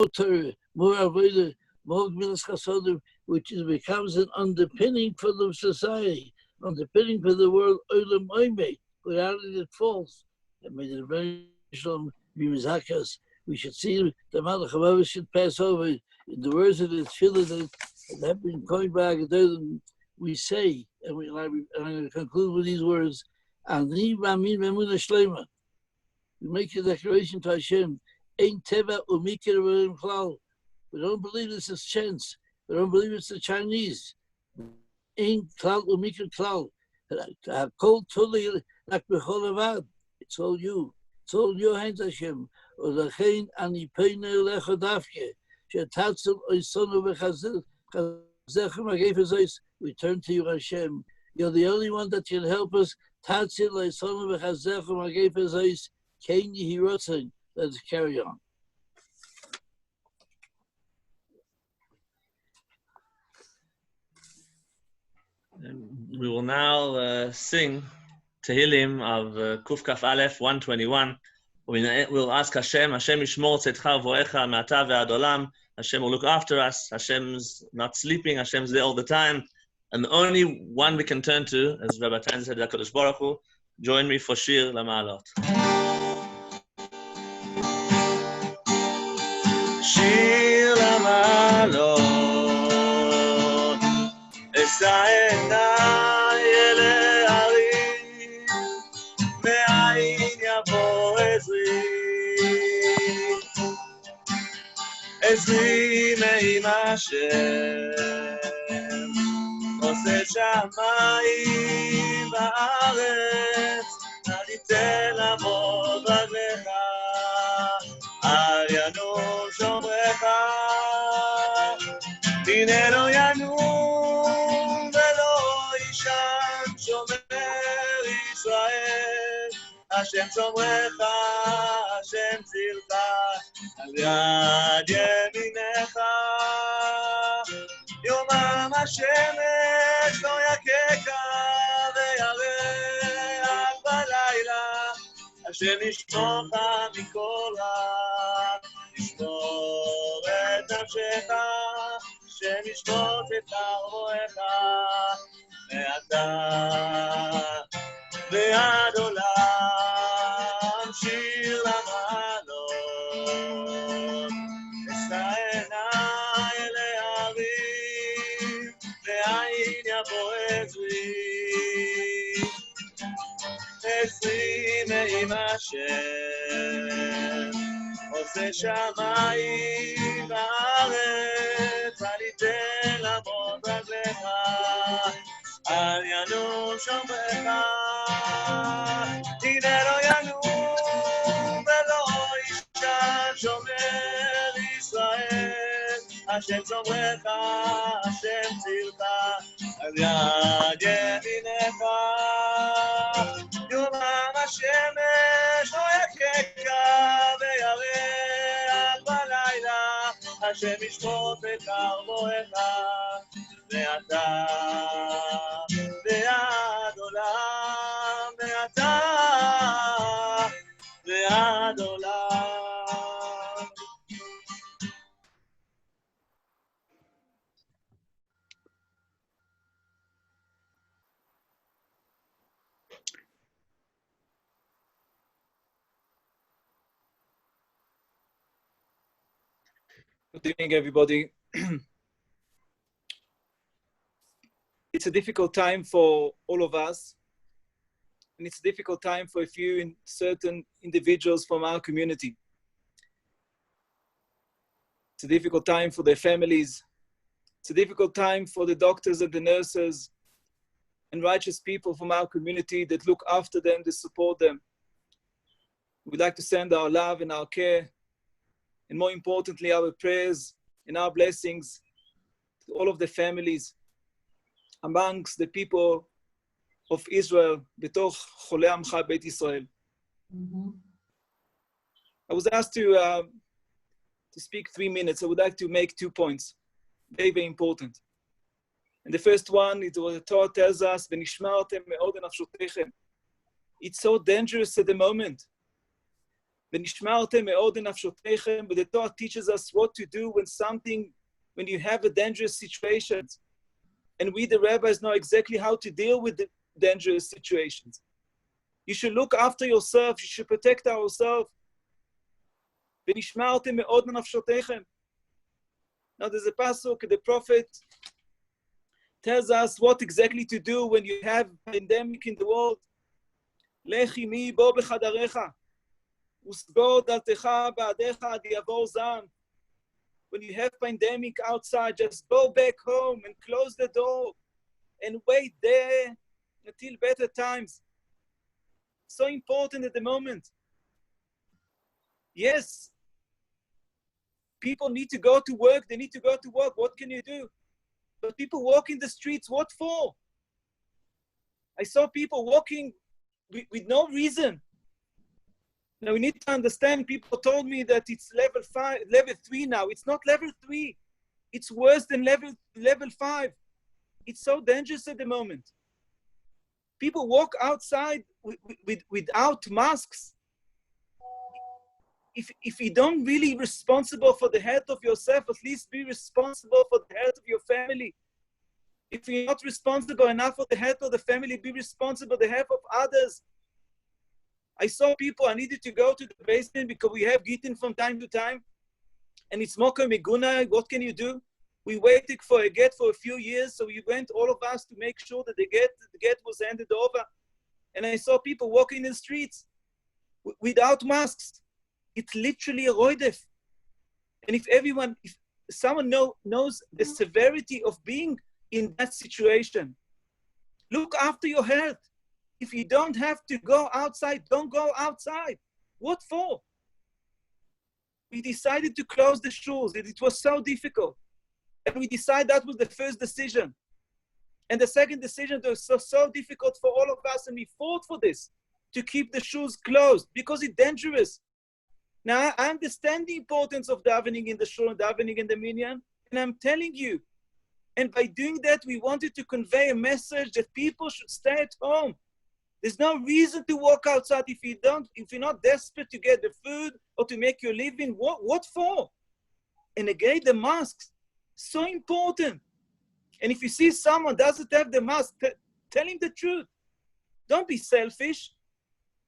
Torah, more avodah, more gmilas chasodim, which becomes an underpinning for the society, underpinning for the world, olam oimei. Without it, it falls. And may the Rebbe Shalom be mizakas. We should see the Malach Havav should pass over. In the words of the Tefillah that have been going back, we say, and I'm going to conclude with these words, Ani Mamin Memuna Shlema. We make a declaration to Hashem, Ein Teva Umikir V'Elim Klal. We don't believe this is chance. We don't believe it's the Chinese. Ein Klal Umikir Klal. Kol Tuli Lak B'Chol Avad. It's all you. It's all in your hands, Hashem. Olachein Ani Peine Lecha Dafke. Shetatzel Oisonu V'Chazechem Agef Ezois. We turn to you, Hashem. You're the only one that can help us. Tatzel Oisonu V'Chazechem Agef Ezois. Kein Yehi Rotzen. Let's carry on. We will now sing Tehillim of Kuf Kaf Aleph 121. We'll ask Hashem Yishmor Tzedcha V'Orecha Me'ata Ve'ad Olam. Hashem will look after us. Hashem's not sleeping. Hashem's there all the time. And the only one we can turn to, as Rabbi Tanzi said, HaKadosh Baruch Hu. Join me for Shir Lama'alot. Shir Lama'alot. Esa enai ele arim, me'ain yavo ezri. Ezri me'im Hashem, oseh shamayim va'aretz, anitel lamod raglecha, al yanum shomrecha, hine lo yanum velo yishan shomer Yisrael, Hashem shomrecha, Hashem tzilcha, al yad yeminecha, יומם השמש לא יככה וירח בלילה, השם ישמורך מכל רע, ישמור את נפשך, השם ישמור את חרבך, מעתה ועד עולם. שיר למעלות, אשא עיניי אל ההרים, מאין יבוא עזרי. עזרי מעם השם, עושה שמיים וארץ, אל יתן לעמוד רגליך, אל ינום שומרך, הנה לא ינום ולא ישן שומר ישראל, השם שומרך, השם צילך, על יד ימינך. יומם השמש לא יככה וירח בלילה, השם ישמור את חרבך, מעתה ועד עולם, מעתה ועד עולם. Good evening, everybody. It's a difficult time for all of us, and it's a difficult time for a few certain individuals from our community. It's a difficult time for their families. It's a difficult time for the doctors and the nurses and righteous people from our community that look after them, that support them. We'd like to send our love and our care, and more importantly, our prayers and our blessings to all of the families amongst the people of Israel, בתוך חולי עמך בית ישראל. I was asked to speak 3 minutes. I would like to make 2 points, very, very important. And the first one is what the Torah tells us, ונשמרתם מאוד לנפשותיכם. It's so dangerous at the moment. ונשמרתם מאוד לנפשותיכם, but the Torah teaches us what to do when you have a dangerous situation. And we, the rabbis, know exactly how to deal with the dangerous situations. You should look after yourself. You should protect ourselves. ונשמרתם מאוד לנפשותיכם. Now there's a pasuk, the prophet tells us what exactly to do when you have a pandemic in the world. לך עמי בוא בחדריך. וסגור דלתך בעדיך עד יעבור זעם. When you have pandemic outside, just go back home and close the door and wait there until better times. So important at the moment. Yes, people need to go to work. They need to go to work. What can you do? But people walk in the streets, what for? I saw people walking with no reason. Now we need to understand, people told me that it's level 3 now. It's not level 3. It's worse than level 5. It's so dangerous at the moment. People walk outside without masks. If you don't really responsible for the health of yourself, at least be responsible for the health of your family. If you're not responsible enough for the health of the family, be responsible for the health of others. I saw people, I needed to go to the basement because we have Gittin from time to time. And it's Moka Miguna, what can you do? We waited for a get for a few years, so we went, all of us, to make sure that the get was handed over. And I saw people walking in the streets without masks. It's literally a roidef. And if someone knows the severity of being in that situation, look after your health. If you don't have to go outside, don't go outside. What for? We decided to close the shuls. It was so difficult. And we decided that was the first decision. And the second decision was so difficult for all of us, and we fought for this, to keep the shuls closed, because it's dangerous. Now, I understand the importance of davening in the shul and davening in the minyan, and I'm telling you, and by doing that, we wanted to convey a message that people should stay at home. There's no reason to walk outside if you're not desperate to get the food or to make your living. What for? And again, the masks, so important. And if you see someone doesn't have the mask, tell him the truth. Don't be selfish.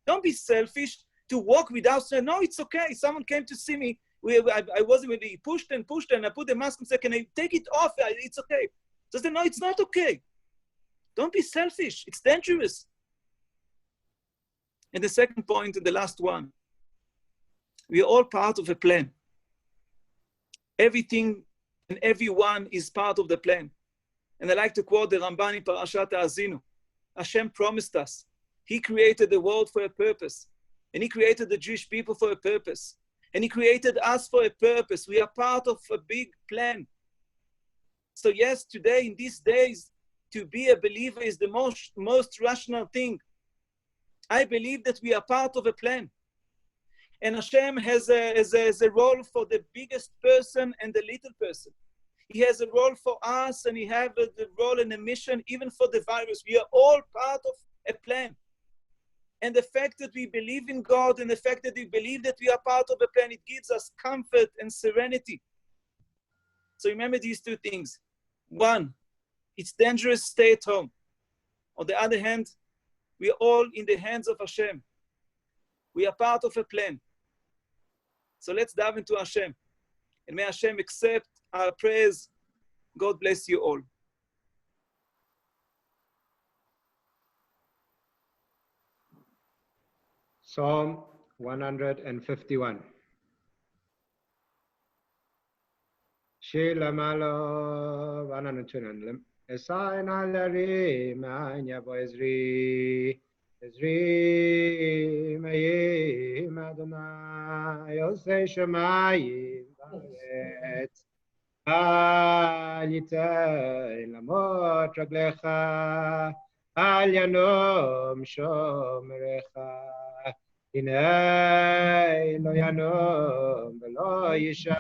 Don't be selfish to walk without saying, no, it's okay. Someone came to see me. I wasn't really pushed, and I put the mask and said, can I take it off? It's okay. So I said, no, it's not okay. Don't be selfish. It's dangerous. And the second point, and the last one, we are all part of a plan. Everything and everyone is part of the plan. And I like to quote the Ramban in Parashat Ha'azinu. Hashem promised us. He created the world for a purpose. And He created the Jewish people for a purpose. And He created us for a purpose. We are part of a big plan. So yes, today, in these days, to be a believer is the most rational thing. I believe that we are part of a plan. And Hashem has a role for the biggest person and the little person. He has a role for us, and He has the role and a mission even for the virus. We are all part of a plan. And the fact that we believe in God and the fact that we believe that we are part of a plan, it gives us comfort and serenity. So remember these two things. One, it's dangerous, stay at home. On the other hand, we are all in the hands of Hashem. We are part of a plan. So let's dive into Hashem. And may Hashem accept our prayers. God bless you all. Psalm 151. Shilamalo vananunchunan Esain alari manya boizri Ezri mayim Adonai Yosei shamayim baret Al yitei lamot raglecha Al yanom shomerecha Hinei lo yanom velo yisham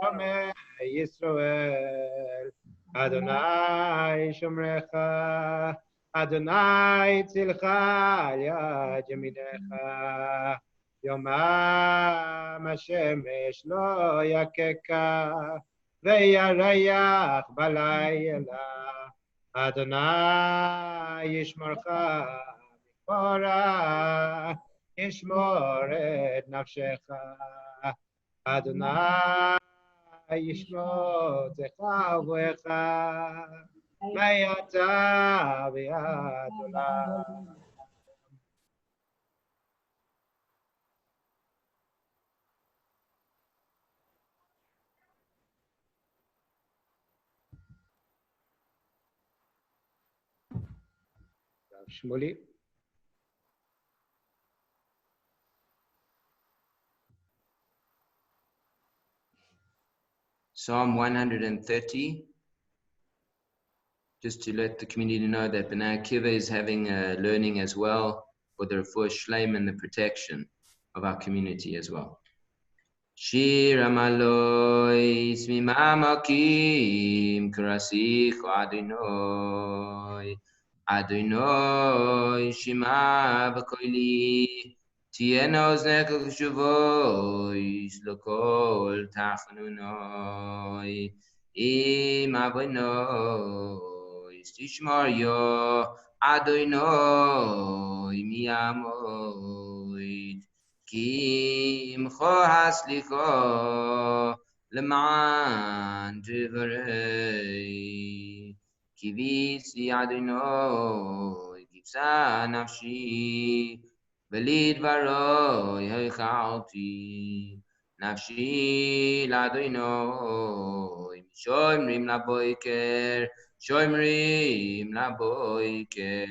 Shomei Yisrael Adonai shomrecha Adonai tzilcha al yad yaminecha יומם השמש לא יככה, וירח בלילה. אדוני ישמורך מכל רע, ישמור את נפשך. אדוני ישמור אותך ובואך, מעתה ועד עולם. שמולי. Psalm 130, just to let the community know that B'nai Akiva is having a learning as well for the refuah shleim and the protection of our community as well. Shir Amaloi Smimamakim Karasich Adonai Adonai Shema V'koili Tiena Ozneka Kshuvois Lokol Tachanunoi Im Avoinoi Tishmar Yo Adonai Miyamoid Ki Imcho Haslicho Leman Divrei Kivisi Adonai Gipsa Nafshi ולדברוי היכלתי נפשי לאדוני שומרים לבוקר שומרים לבוקר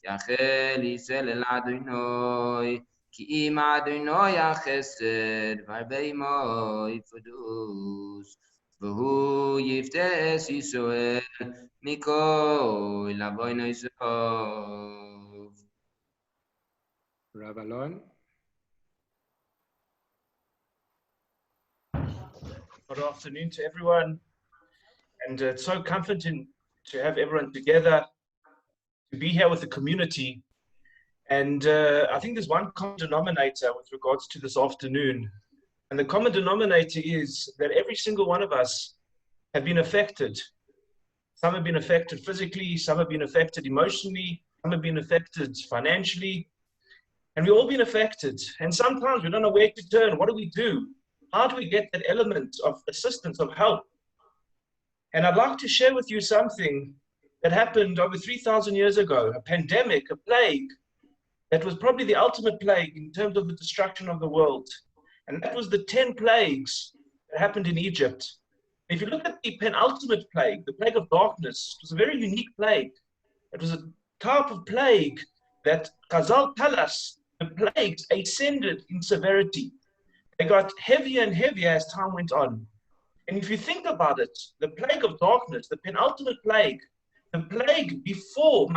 יחל ישראל אל אדוני כי אם אדוני החסד והרבה עמו יפדוס והוא יפתס ישראל מכל עוונות סוף. Rav Alon. Good afternoon to everyone, and it's so comforting to have everyone together, to be here with the community. And I think there's one common denominator with regards to this afternoon, and the common denominator is that every single one of us have been affected. Some have been affected physically, some have been affected emotionally, some have been affected financially. And we've all been affected. And sometimes we don't know where to turn. What do we do? How do we get that element of assistance, of help? And I'd like to share with you something that happened over 3,000 years ago, a pandemic, a plague, that was probably the ultimate plague in terms of the destruction of the world. And that was the 10 plagues that happened in Egypt. If you look at the penultimate plague, the plague of darkness, it was a very unique plague. It was a type of plague that Chazal tell us the plagues ascended in severity. They got heavier and heavier as time went on. And if you think about it, the plague of darkness, the penultimate plague, the plague before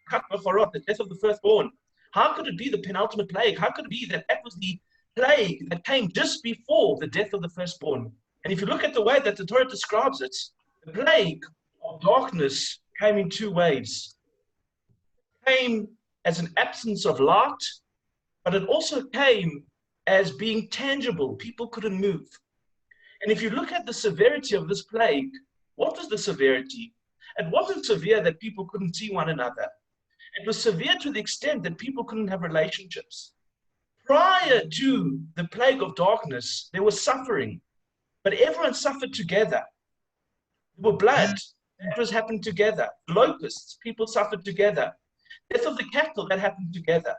the death of the firstborn, how could it be the penultimate plague? How could it be that that was the plague that came just before the death of the firstborn? And if you look at the way that the Torah describes it, the plague of darkness came in two ways. It came as an absence of light, but it also came as being tangible. People couldn't move. And if you look at the severity of this plague, what was the severity? It wasn't severe that people couldn't see one another. It was severe to the extent that people couldn't have relationships. Prior to the plague of darkness, there was suffering, but everyone suffered together. There were blood, that was happened together. Locusts, people suffered together. Death of the cattle, that happened together.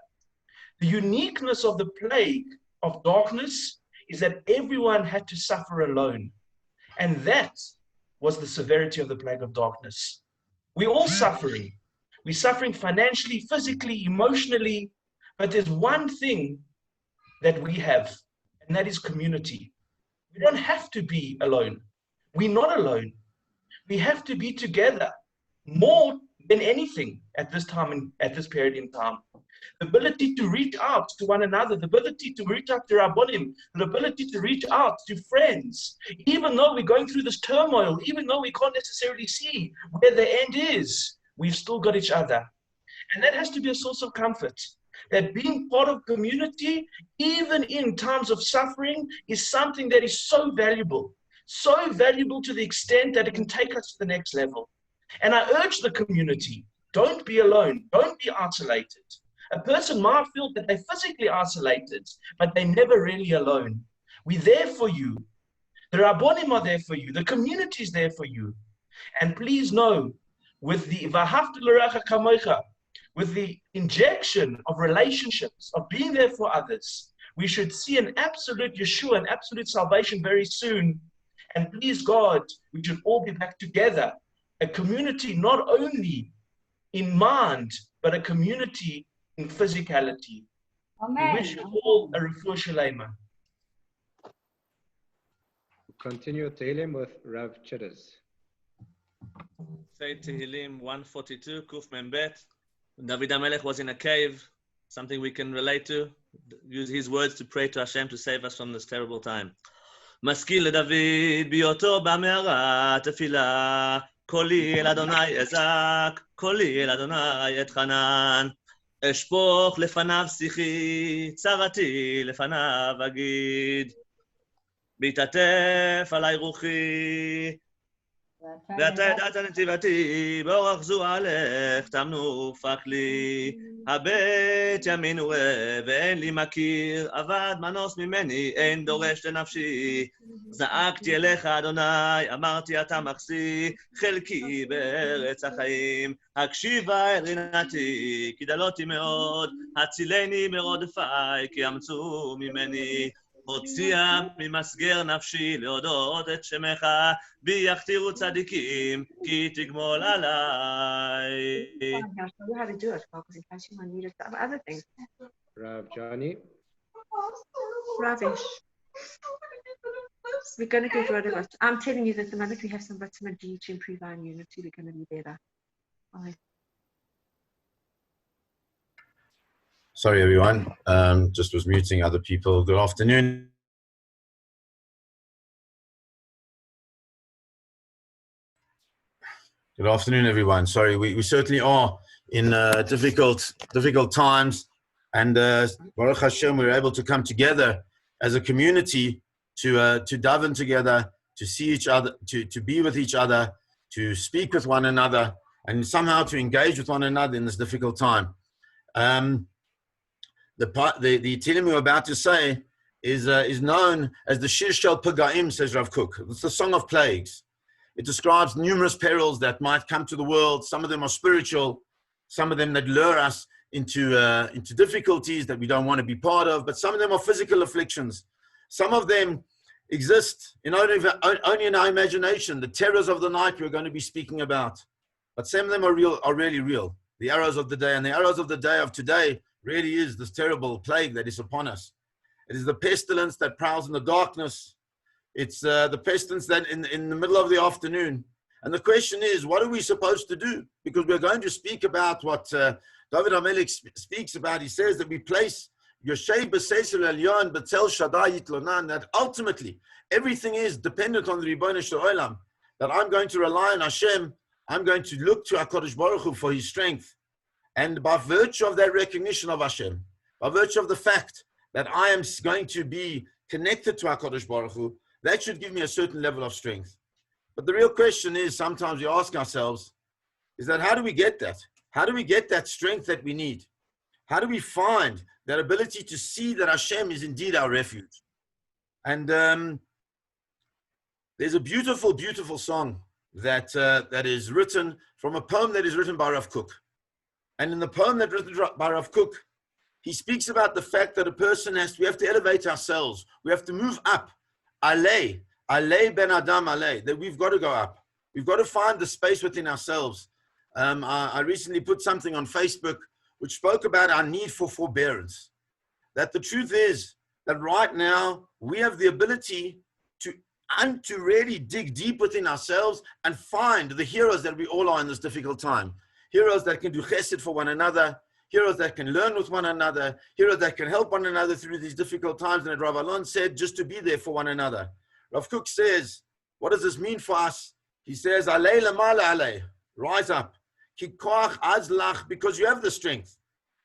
The uniqueness of the plague of darkness is that everyone had to suffer alone. And that was the severity of the plague of darkness. We're all suffering. We're suffering financially, physically, emotionally, but there's one thing that we have, and that is community. We don't have to be alone. We're not alone. We have to be together more than anything at this time, at this period in time. The ability to reach out to one another, the ability to reach out to Rabbonim, the ability to reach out to friends, even though we're going through this turmoil, even though we can't necessarily see where the end is, we've still got each other. And that has to be a source of comfort. that being part of community, even in times of suffering, is something that is so valuable to the extent that it can take us to the next level. And I urge the community, don't be alone, don't be isolated. A person might feel that they're physically isolated, but they're never really alone. We're there for you. The Rabbonim are there for you. The community is there for you. And please know, with the V'ahavta l'reacha kamocha, with the injection of relationships, of being there for others, we should see an absolute Yeshua, an absolute salvation very soon. And please God, we should all be back together. A community not only in mind, but a community in physicality. Amen. We wish you all a refuah shalema. Continue Tehillim with Rav Chitters. Say Tehillim 142, Kuf Mem Bet. When David HaMelech was in a cave, something we can relate to, use his words to pray to Hashem to save us from this terrible time. משכיל לדוד בהיותו במערה תפילה, קולי אל אדוני אזעק, קולי אל אדוני אתחנן. אשפוך לפניו שיחי, צרתי לפניו אגיד. בהתעטף עלי רוחי, ואתה ידעת נתיבתי, באורח זו הלך, תמנו פק לי. הבט ימין וראה, ואין לי מכיר, אבד מנוס ממני, אין דורש לנפשי. זעקתי אליך, אדוני, אמרתי אתה מחסי, חלקי בארץ החיים. הקשיבה אל רינתי, כי דלותי מאוד, הצילני מרודפיי, כי אמצו ממני. הוציאה ממסגר נפשי להודות את שמך, בי יכתירו צדיקים, כי תגמול עליי. I'll show you how to do it, because in case you want to need it for other things. Rav Johnny. Rubbish. We're going to get rid of it. I'm telling you that the moment we have some vitamin D to improve our immunity, we're going to be better. Bye. Sorry, everyone. Just was muting other people. Good afternoon. Good afternoon, everyone. Sorry, we certainly are in difficult times, and Baruch Hashem, we were able to come together as a community to daven together, to see each other, to be with each other, to speak with one another, and somehow to engage with one another in this difficult time. The Tehillim we're about to say is known as the Shir Shel Pagaim, says Rav Kook. It's the Song of Plagues. It describes numerous perils that might come to the world. Some of them are spiritual, some of them that lure us into difficulties that we don't want to be part of, but some of them are physical afflictions. Some of them exist only in our imagination, the terrors of the night we're going to be speaking about. But some of them are really real. The arrows of the day, and the arrows of the day of today really is this terrible plague that is upon us. It is the pestilence that prowls in the darkness. It's the pestilence that in the middle of the afternoon. And the question is, what are we supposed to do? Because we're going to speak about what David HaMelech speaks about. He says that we place Yoshev B'Seisel Elyon B'Tzel Shaddai Yitlonan, that ultimately everything is dependent on the Ribono Shel Olam, that I'm going to rely on Hashem, I'm going to look to HaKadosh Baruch Hu for his strength. And by virtue of that recognition of Hashem, by virtue of the fact that I am going to be connected to HaKadosh Baruch Hu, that should give me a certain level of strength. But the real question is, sometimes we ask ourselves, is that how do we get that? How do we get that strength that we need? How do we find that ability to see that Hashem is indeed our refuge? And there's a beautiful, beautiful song that is written from a poem that is written by Rav Kook. And in the poem that is written by Rav Kook, he speaks about the fact that we have to elevate ourselves. We have to move up. Alei ben Adam alei, that we've got to go up. We've got to find the space within ourselves. I recently put something on Facebook which spoke about our need for forbearance. That the truth is that right now we have the ability to really dig deep within ourselves and find the heroes that we all are in this difficult time. Heroes that can do chesed for one another, heroes that can learn with one another, heroes that can help one another through these difficult times. And Rav Alon said, just to be there for one another. Rav Kook says, what does this mean for us? He says, alei lamala alei, rise up. Ki koach azlach, because you have the strength.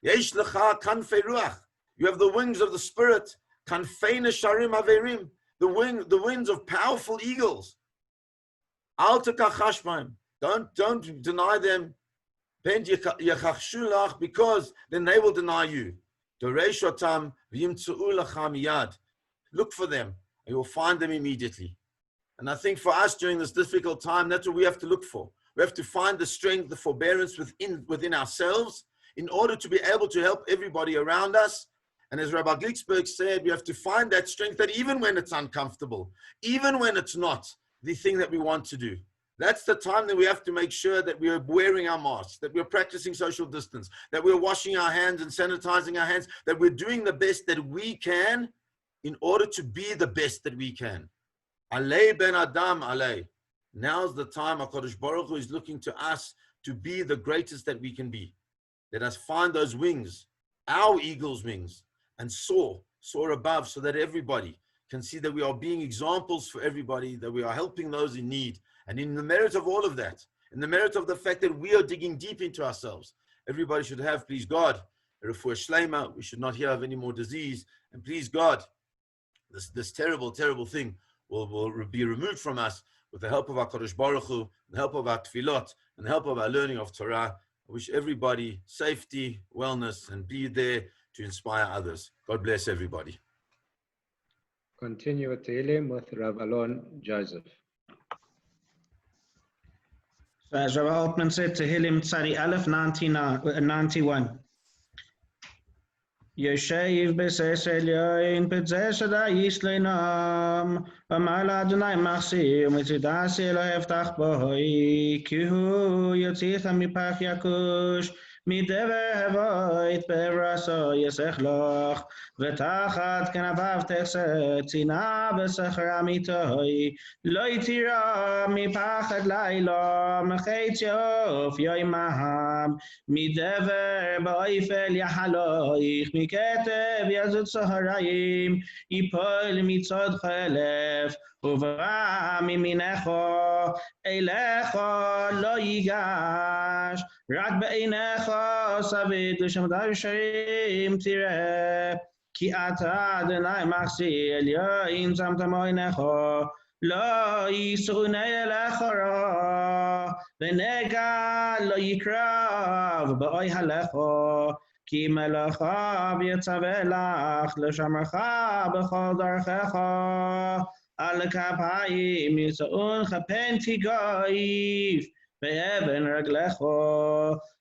Yesh lecha kanfei ruach. You have the wings of the Spirit. Kanfei nesharim averim. The wings of powerful eagles. Al tekachash b'hem. Don't deny them. Ben yachachshu lach, because then they will deny you. Doresh otam v'yimtzeu lecha miyad. Look for them, and you will find them immediately. And I think for us during this difficult time, that's what we have to look for. We have to find the strength, the forbearance within ourselves in order to be able to help everybody around us. And as Rabbi Glicksberg said, we have to find that strength that even when it's uncomfortable, even when it's not the thing that we want to do, that's the time that we have to make sure that we are wearing our masks, that we're practicing social distance, that we're washing our hands and sanitizing our hands, that we're doing the best that we can in order to be the best that we can. Alei ben Adam alei. Now's the time HaKadosh Baruch Hu is looking to us to be the greatest that we can be. Let us find those wings, our eagle's wings, and soar above, so that everybody can see that we are being examples for everybody, that we are helping those in need. And in the merit of all of that, in the merit of the fact that we are digging deep into ourselves, everybody should have, please God, a refuah shleima. We should not hear of any more disease. And please God, this terrible, terrible thing will be removed from us with the help of our HaKadosh Baruch Hu, the help of our tefillot, and the help of our learning of Torah. I wish everybody safety, wellness, and be there to inspire others. God bless everybody. Continue with Tehillim with Rav Alon Joseph. So as Rav Altman said, Tehillim Tzadi Aleph 91. Yeshiv b'seis elyoin b'tzeh shada yishleinam v'mala Adonai machsi u'mitzidasi elo eftach boi ki hu yotzitha mipach yakush midever hevoit be'evraso yesech loch v'tachat kenavav techse tzina v'secher amitoi lo yitira mipachad laila mechetz yof yoimaham midever ba'oifel yahaloich miketeb yazut soharayim yipol mitzod chelef uvra miminecho eilecho lo yigash rak be'einecho savid l'shamdar sharim tireh ki ata Adonai machsi elyoin zamta moinecho lo yisrunei elecho ra v'nega lo yikrav ba'oi halecho כי מלאכיו יצווה לך לשמרך בכל דרכך על כפיים יצאונך פן תיגעיף באבן רגלך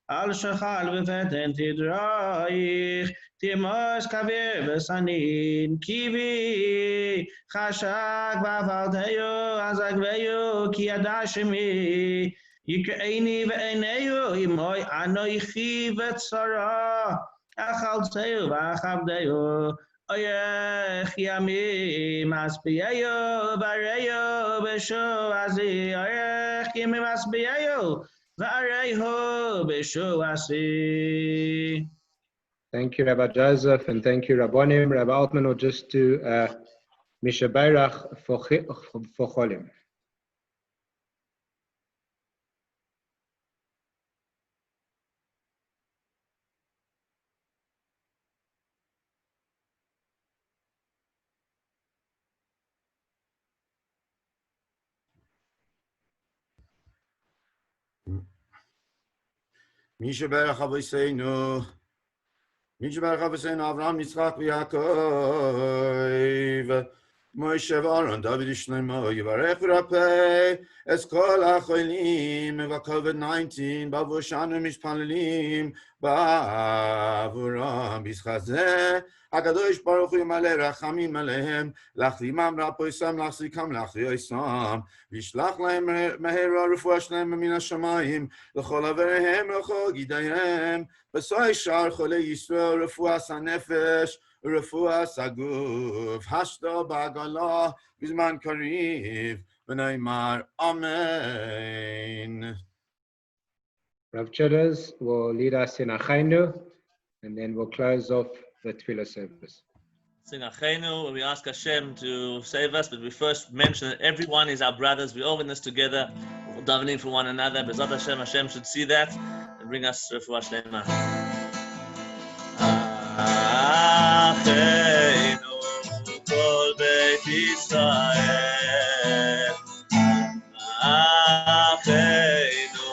על שחל ופתן תדרייך תימוס כביר וסנין קיבי חשק ואפלתיו אז אגביו כי ידע שמי יקראני ועיניו עמוי אנוכי וצרה אכלתהו ואכבדהו אויך ימים משביעהו והריהו בשועזי אויך ימים משביעהו והריהו בשועזי. Thank you, Rabbi Joseph, and thank you, Rabbonim. Rabbi Altman will just do Misha Bayrach for Cholim. Misha Bayrach Avoseinu, Misha Bayrach Avoseinu, Avraham, Yitzchak, Yaakov, Moshe Aaron, David Shlomo, Yivarech Rapeh, Es Kol HaCholim, Eva COVID-19, Bavushanu Mishpalelim, Bavuram B'Schazeh, HaKadosh Baruch Hu Yimaleh Rachamim Alehem, Lachlimam Rapoisam, Lachzikam Lachyoisam, Vishlach Lahem Mehera Refuah Shleima Min HaShamayim, L'chol Averehem L'chol Gidayim, B'soy Shar Cholei Yisrael, Refuah HaNefesh, Refuah Saguf, Hashdo Ba'agalah, Bizman Kariv, V'neimar Amen. Rav Cheddars will lead us in Achainu, and then we'll close off the Tefillah service. Sing Achainu, we ask Hashem to save us, but we first mention that everyone is our brothers. We're all in this together. We're davening for one another. B'ezrat Hashem, Hashem should see that and bring us refuah shleima. אחינו כל בית ישראל, אחינו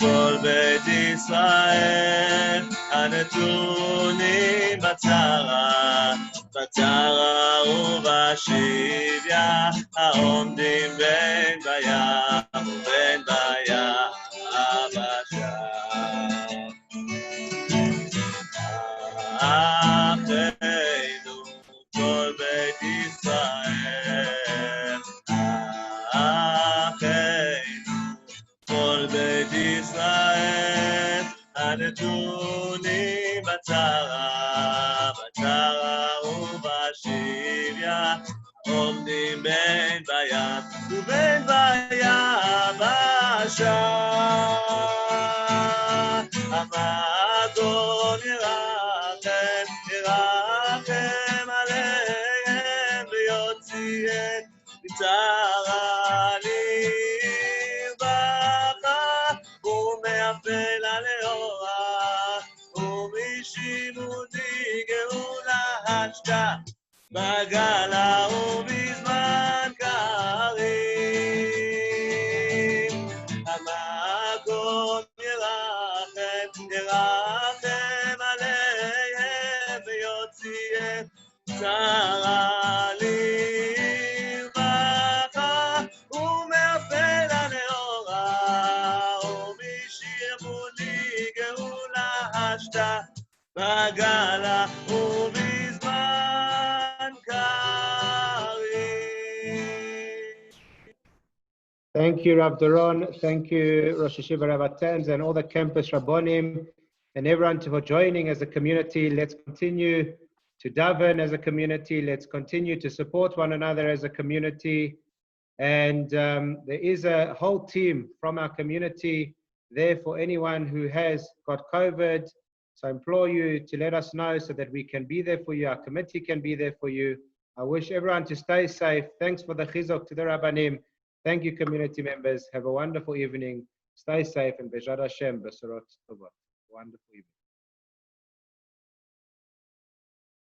כל בית ישראל, הנתונים בצרה, בצרה ובשביה, העומדים בין בים ובין ביבשה. אחינו כל בית ישראל, אחינו כל בית ישראל, הנתונים בצרה, בצרה ובשביה, עומדים בין בים ובין ביבשה. המדון ירחם עליהם ויוציאם מצרה לרווחה, ומאפלה לאורה, ומשימותי גאולה השקה, בגלה ובזמן קריב. המקום ירחם עליהם ויוציאם צרה לרווחה, ומאפלה לאורה, ומשימותי גאולה השקה, בגלה ובזמן קריב. Thank you, Rav Doron. Thank you, Rosh Hashiva Rav Tanz, and all the campus Rabbonim, and everyone for joining as a community. Let's continue to daven as a community. Let's continue to support one another as a community. And there is a whole team from our community there for anyone who has got COVID. So I implore you to let us know so that we can be there for you. Our committee can be there for you. I wish everyone to stay safe. Thanks for the chizuk to the Rabbanim. Thank you, community members. Have a wonderful evening. Stay safe and B'ezrat Hashem, Besorot Tovot. Wonderful evening.